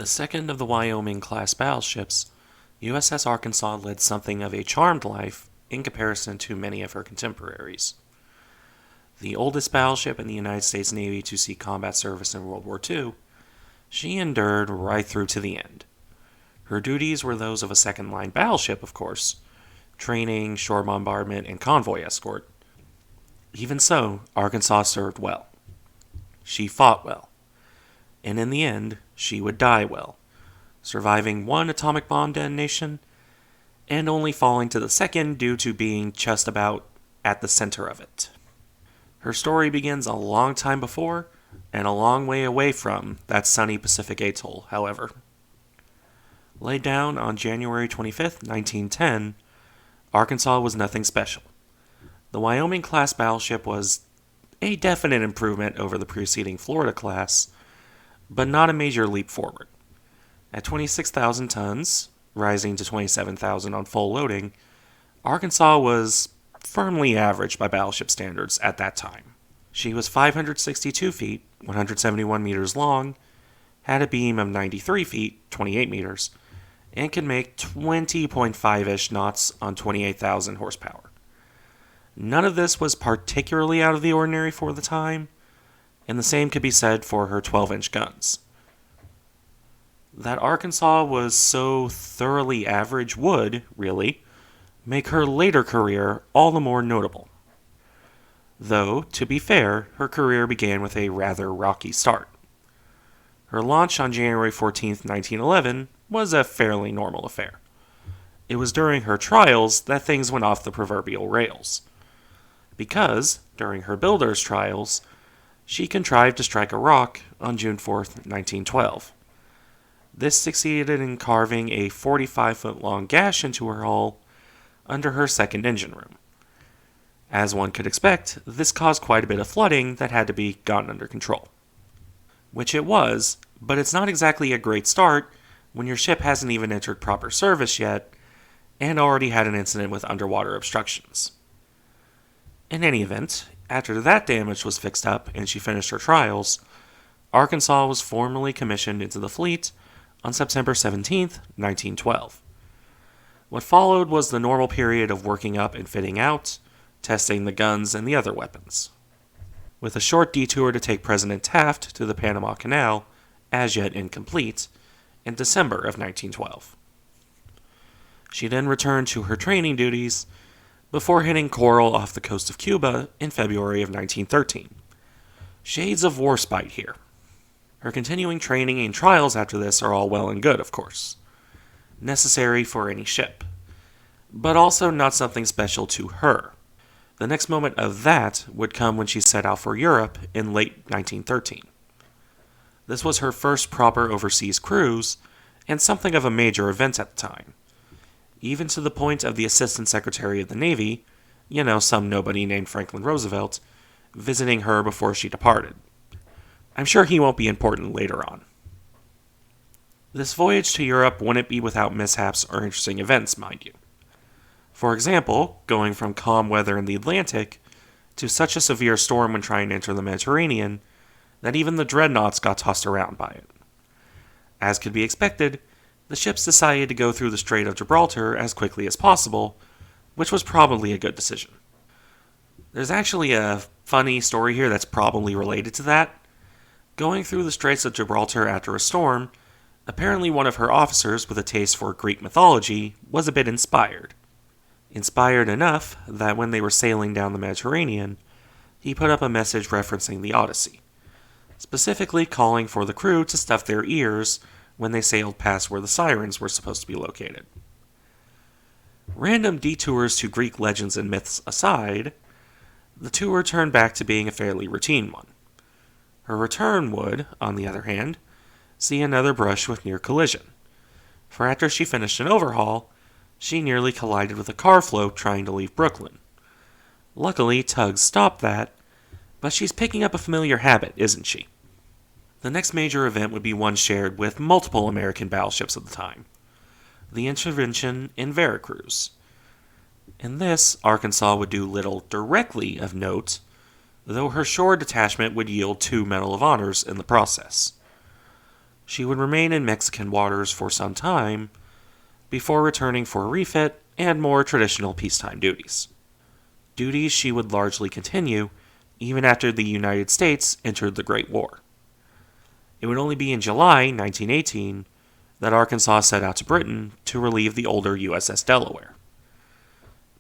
The second of the Wyoming-class battleships, USS Arkansas led something of a charmed life in comparison to many of her contemporaries. The oldest battleship in the United States Navy to see combat service in World War II, she endured right through to the end. Her duties were those of a second-line battleship, of course, training, shore bombardment, and convoy escort. Even so, Arkansas served well. She fought well. And in the end, she would die well, surviving one atomic bomb detonation and only falling to the second due to being just about at the center of it. Her story begins a long time before and a long way away from that sunny Pacific atoll, however. Laid down on January 25, 1910, Arkansas was nothing special. The Wyoming-class battleship was a definite improvement over the preceding Florida-class, but not a major leap forward. At 26,000 tons, rising to 27,000 on full loading, Arkansas was firmly average by battleship standards at that time. She was 562 feet, 171 meters long, had a beam of 93 feet, 28 meters, and could make 20.5-ish knots on 28,000 horsepower. None of this was particularly out of the ordinary for the time, and the same could be said for her 12-inch guns. That Arkansas was so thoroughly average would, really, make her later career all the more notable. Though, to be fair, her career began with a rather rocky start. Her launch on January 14, 1911, was a fairly normal affair. It was during her trials that things went off the proverbial rails. Because, during her builder's trials, she contrived to strike a rock on June 4, 1912. This succeeded in carving a 45-foot-long gash into her hull under her second engine room. As one could expect, this caused quite a bit of flooding that had to be gotten under control. Which it was, but it's not exactly a great start when your ship hasn't even entered proper service yet and already had an incident with underwater obstructions. In any event, after that damage was fixed up and she finished her trials, Arkansas was formally commissioned into the fleet on September 17, 1912. What followed was the normal period of working up and fitting out, testing the guns and the other weapons, with a short detour to take President Taft to the Panama Canal, as yet incomplete, in December of 1912. She then returned to her training duties before hitting Coral off the coast of Cuba in February of 1913. Shades of warspite here. Her continuing training and trials after this are all well and good, of course. Necessary for any ship. But also not something special to her. The next moment of that would come when she set out for Europe in late 1913. This was her first proper overseas cruise, and something of a major event at the time. Even to the point of the Assistant Secretary of the Navy, some nobody named Franklin Roosevelt, visiting her before she departed. I'm sure he won't be important later on. This voyage to Europe wouldn't be without mishaps or interesting events, mind you. For example, going from calm weather in the Atlantic to such a severe storm when trying to enter the Mediterranean that even the dreadnoughts got tossed around by it. As could be expected, the ships decided to go through the Strait of Gibraltar as quickly as possible, which was probably a good decision. There's actually a funny story here that's probably related to that. Going through the Straits of Gibraltar after a storm, apparently one of her officers with a taste for Greek mythology was a bit inspired. Inspired enough that when they were sailing down the Mediterranean, he put up a message referencing the Odyssey, specifically calling for the crew to stuff their ears when they sailed past where the sirens were supposed to be located. Random detours to Greek legends and myths aside, the tour turned back to being a fairly routine one. Her return would, on the other hand, see another brush with near collision, for after she finished an overhaul, she nearly collided with a car float trying to leave Brooklyn. Luckily, tugs stopped that, but she's picking up a familiar habit, isn't she? The next major event would be one shared with multiple American battleships at the time, the intervention in Veracruz. In this, Arkansas would do little directly of note, though her shore detachment would yield 2 Medal of Honors in the process. She would remain in Mexican waters for some time before returning for a refit and more traditional peacetime duties. Duties she would largely continue even after the United States entered the Great War. It would only be in July 1918 that Arkansas set out to Britain to relieve the older USS Delaware.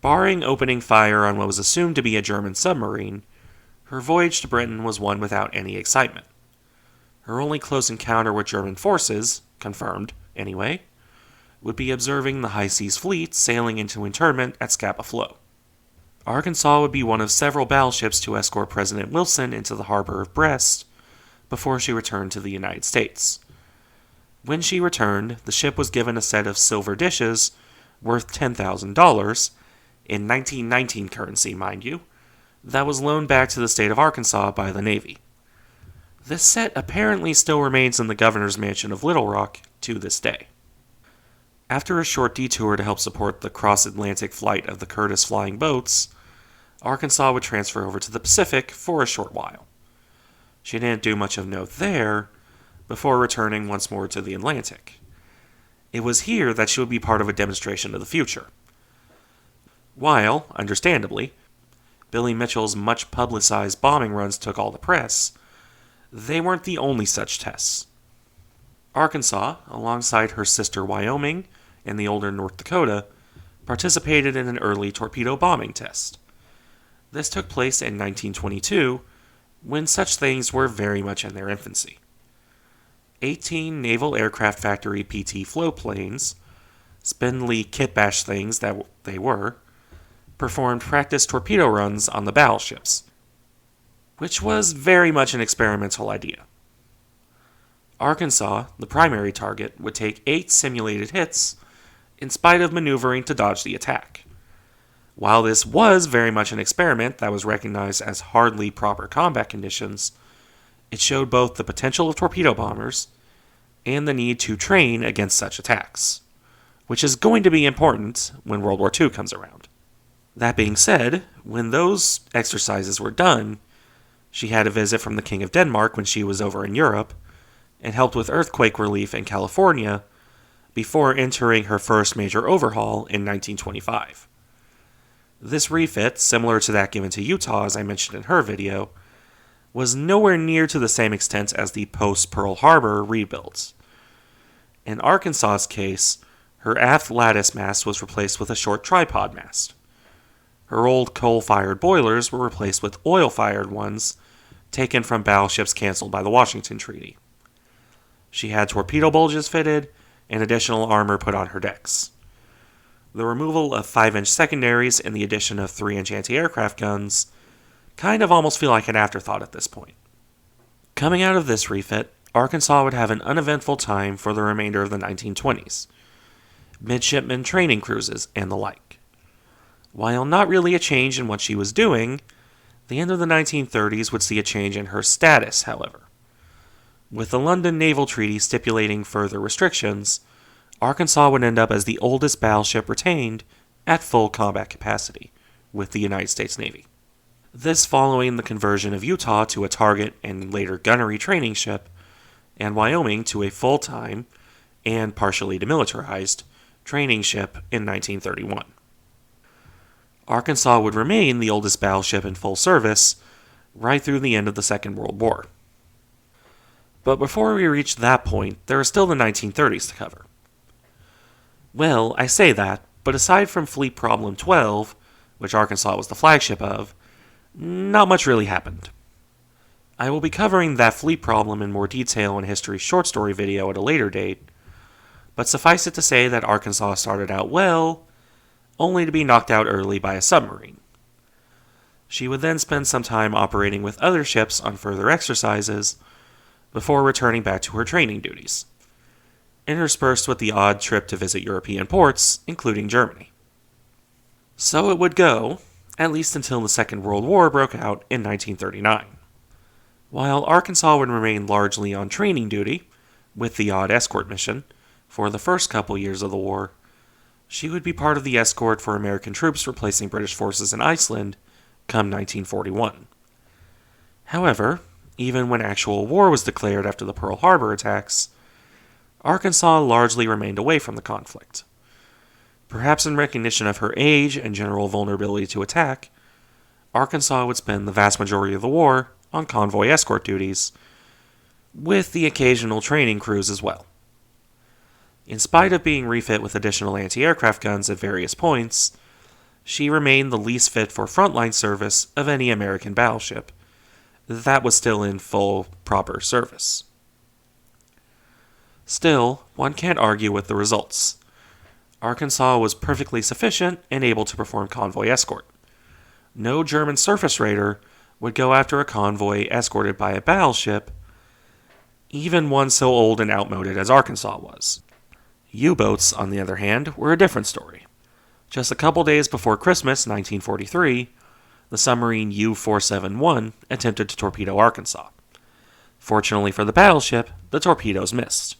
Barring opening fire on what was assumed to be a German submarine, her voyage to Britain was one without any excitement. Her only close encounter with German forces, confirmed anyway, would be observing the High Seas Fleet sailing into internment at Scapa Flow. Arkansas would be one of several battleships to escort President Wilson into the harbor of Brest before she returned to the United States. When she returned, the ship was given a set of silver dishes worth $10,000, in 1919 currency, mind you, that was loaned back to the state of Arkansas by the Navy. This set apparently still remains in the governor's mansion of Little Rock to this day. After a short detour to help support the cross-Atlantic flight of the Curtiss flying boats, Arkansas would transfer over to the Pacific for a short while. She didn't do much of note there, before returning once more to the Atlantic. It was here that she would be part of a demonstration of the future. While, understandably, Billy Mitchell's much publicized bombing runs took all the press, they weren't the only such tests. Arkansas, alongside her sister Wyoming and the older North Dakota, participated in an early torpedo bombing test. This took place in 1922, when such things were very much in their infancy. 18 Naval Aircraft Factory PT floatplanes, spindly kitbash things that they were, performed practice torpedo runs on the battleships, which was very much an experimental idea. Arkansas, the primary target, would take 8 simulated hits in spite of maneuvering to dodge the attack. While this was very much an experiment that was recognized as hardly proper combat conditions, it showed both the potential of torpedo bombers and the need to train against such attacks, which is going to be important when World War II comes around. That being said, when those exercises were done, she had a visit from the King of Denmark when she was over in Europe, and helped with earthquake relief in California before entering her first major overhaul in 1925. This refit, similar to that given to Utah as I mentioned in her video, was nowhere near to the same extent as the post-Pearl Harbor rebuilds. In Arkansas's case, her aft lattice mast was replaced with a short tripod mast. Her old coal-fired boilers were replaced with oil-fired ones taken from battleships canceled by the Washington Treaty. She had torpedo bulges fitted and additional armor put on her decks. The removal of 5-inch secondaries and the addition of 3-inch anti-aircraft guns kind of almost feel like an afterthought at this point. Coming out of this refit, Arkansas would have an uneventful time for the remainder of the 1920s. Midshipman training cruises and the like. While not really a change in what she was doing, the end of the 1930s would see a change in her status, however. With the London Naval Treaty stipulating further restrictions, Arkansas would end up as the oldest battleship retained at full combat capacity with the United States Navy. This following the conversion of Utah to a target and later gunnery training ship, and Wyoming to a full-time and partially demilitarized training ship in 1931. Arkansas would remain the oldest battleship in full service right through the end of the Second World War. But before we reach that point, there are still the 1930s to cover. Well, I say that, but aside from Fleet Problem 12, which Arkansas was the flagship of, not much really happened. I will be covering that fleet problem in more detail in History's short story video at a later date, but suffice it to say that Arkansas started out well, only to be knocked out early by a submarine. She would then spend some time operating with other ships on further exercises, before returning back to her training duties, interspersed with the odd trip to visit European ports, including Germany. So it would go, at least until the Second World War broke out in 1939. While Arkansas would remain largely on training duty, with the odd escort mission, for the first couple years of the war, she would be part of the escort for American troops replacing British forces in Iceland come 1941. However, even when actual war was declared after the Pearl Harbor attacks, Arkansas largely remained away from the conflict. Perhaps in recognition of her age and general vulnerability to attack, Arkansas would spend the vast majority of the war on convoy escort duties, with the occasional training cruise as well. In spite of being refit with additional anti-aircraft guns at various points, she remained the least fit for frontline service of any American battleship that was still in full, proper service. Still, one can't argue with the results. Arkansas was perfectly sufficient and able to perform convoy escort. No German surface raider would go after a convoy escorted by a battleship, even one so old and outmoded as Arkansas was. U-boats, on the other hand, were a different story. Just a couple days before Christmas 1943, the submarine U-471 attempted to torpedo Arkansas. Fortunately for the battleship, the torpedoes missed.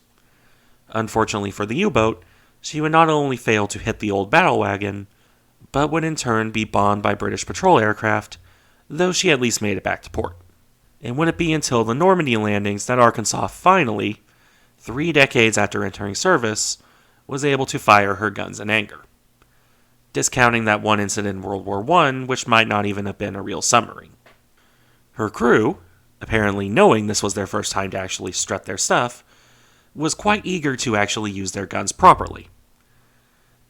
Unfortunately for the U-boat, she would not only fail to hit the old battle wagon, but would in turn be bombed by British patrol aircraft, though she at least made it back to port. And would it be until the Normandy landings that Arkansas finally, 3 decades after entering service, was able to fire her guns in anger, discounting that one incident in World War I, which might not even have been a real submarine. Her crew, apparently knowing this was their first time to actually strut their stuff, was quite eager to actually use their guns properly.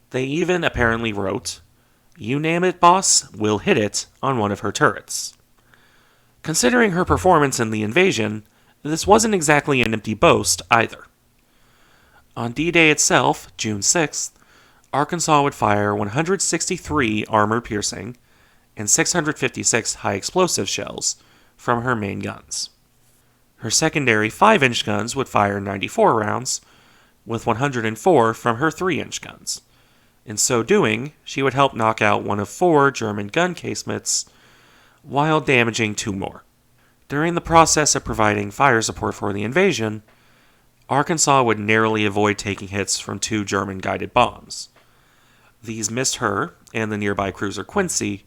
They even apparently wrote, "You name it, boss, we'll hit it," on one of her turrets. Considering her performance in the invasion, this wasn't exactly an empty boast either. On D-Day itself, June 6th, Arkansas would fire 163 armor-piercing and 656 high-explosive shells from her main guns. Her secondary 5-inch guns would fire 94 rounds, with 104 from her 3-inch guns. In so doing, she would help knock out one of 4 German gun casemates, while damaging 2 more. During the process of providing fire support for the invasion, Arkansas would narrowly avoid taking hits from 2 German guided bombs. These missed her and the nearby cruiser Quincy,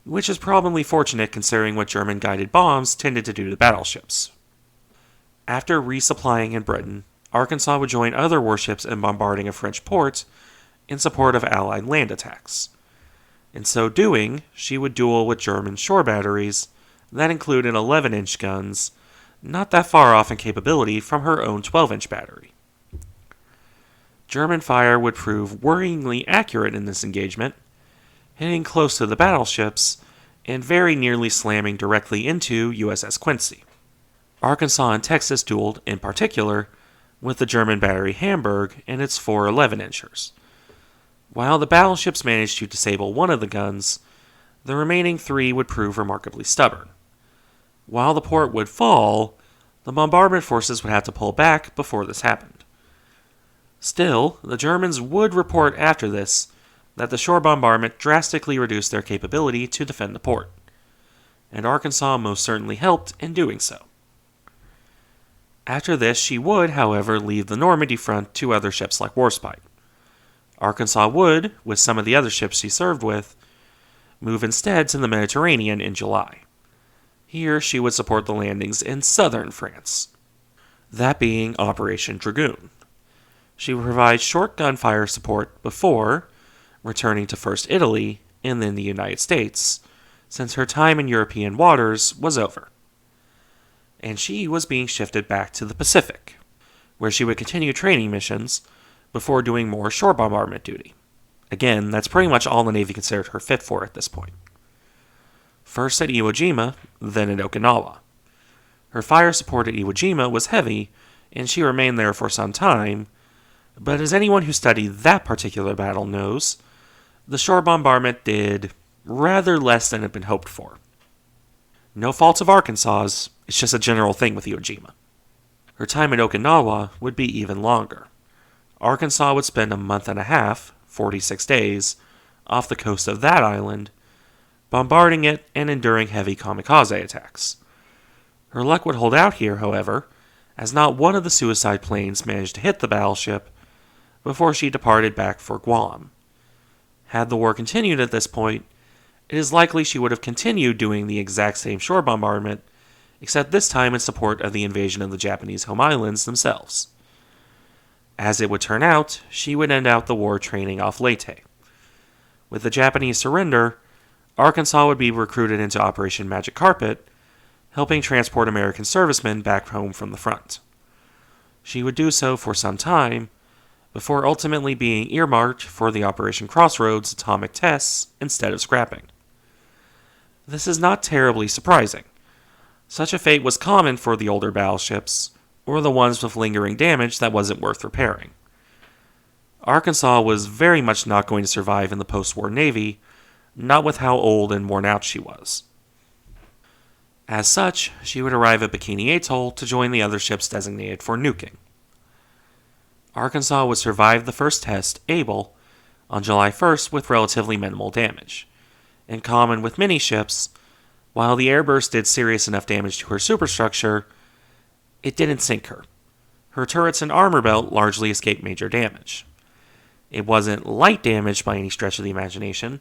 which is probably fortunate considering what German guided bombs tended to do to battleships. After resupplying in Britain, Arkansas would join other warships in bombarding a French port in support of Allied land attacks. In so doing, she would duel with German shore batteries that included 11-inch guns, not that far off in capability from her own 12-inch battery. German fire would prove worryingly accurate in this engagement, hitting close to the battleships and very nearly slamming directly into USS Quincy. Arkansas and Texas dueled, in particular, with the German battery Hamburg and its 4 11-inchers. While the battleships managed to disable one of the guns, the remaining 3 would prove remarkably stubborn. While the port would fall, the bombardment forces would have to pull back before this happened. Still, the Germans would report after this that the shore bombardment drastically reduced their capability to defend the port, and Arkansas most certainly helped in doing so. After this, she would, however, leave the Normandy front to other ships like Warspite. Arkansas would, with some of the other ships she served with, move instead to the Mediterranean in July. Here she would support the landings in southern France, that being Operation Dragoon. She would provide short gunfire support before returning to first Italy and then the United States, since her time in European waters was over. And she was being shifted back to the Pacific, where she would continue training missions before doing more shore bombardment duty. Again, that's pretty much all the Navy considered her fit for at this point. First at Iwo Jima, then at Okinawa. Her fire support at Iwo Jima was heavy, and she remained there for some time, but as anyone who studied that particular battle knows, the shore bombardment did rather less than had been hoped for. No fault of Arkansas's, it's just a general thing with Iwo Jima. Her time at Okinawa would be even longer. Arkansas would spend a month and a half, 46 days, off the coast of that island, bombarding it and enduring heavy kamikaze attacks. Her luck would hold out here, however, as not one of the suicide planes managed to hit the battleship before she departed back for Guam. Had the war continued at this point, it is likely she would have continued doing the exact same shore bombardment, except this time in support of the invasion of the Japanese home islands themselves. As it would turn out, she would end out the war training off Leyte. With the Japanese surrender, Arkansas would be recruited into Operation Magic Carpet, helping transport American servicemen back home from the front. She would do so for some time, before ultimately being earmarked for the Operation Crossroads atomic tests instead of scrapping. This is not terribly surprising. Such a fate was common for the older battleships, or the ones with lingering damage that wasn't worth repairing. Arkansas was very much not going to survive in the post-war Navy, not with how old and worn out she was. As such, she would arrive at Bikini Atoll to join the other ships designated for nuking. Arkansas would survive the first test, Able, on July 1st with relatively minimal damage. In common with many ships, while the airburst did serious enough damage to her superstructure, it didn't sink her. Her turrets and armor belt largely escaped major damage. It wasn't light damage by any stretch of the imagination,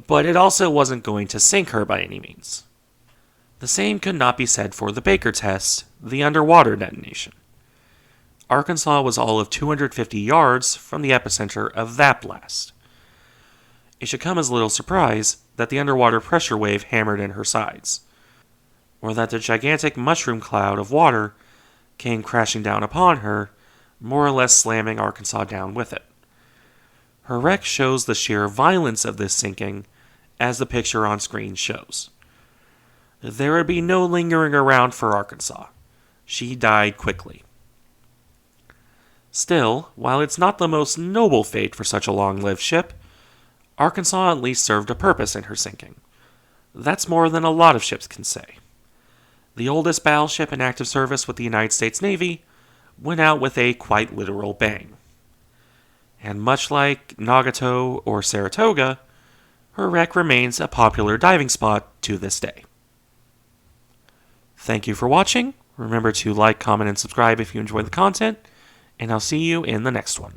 but it also wasn't going to sink her by any means. The same could not be said for the Baker test, the underwater detonation. Arkansas was all of 250 yards from the epicenter of that blast. It should come as little surprise that the underwater pressure wave hammered in her sides, or that the gigantic mushroom cloud of water came crashing down upon her, more or less slamming Arkansas down with it. Her wreck shows the sheer violence of this sinking, as the picture on screen shows. There would be no lingering around for Arkansas. She died quickly. Still, while it's not the most noble fate for such a long-lived ship, Arkansas at least served a purpose in her sinking. That's more than a lot of ships can say. The oldest battleship in active service with the United States Navy went out with a quite literal bang. And much like Nagato or Saratoga, her wreck remains a popular diving spot to this day. Thank you for watching. Remember to like, comment, and subscribe if you enjoyed the content, and I'll see you in the next one.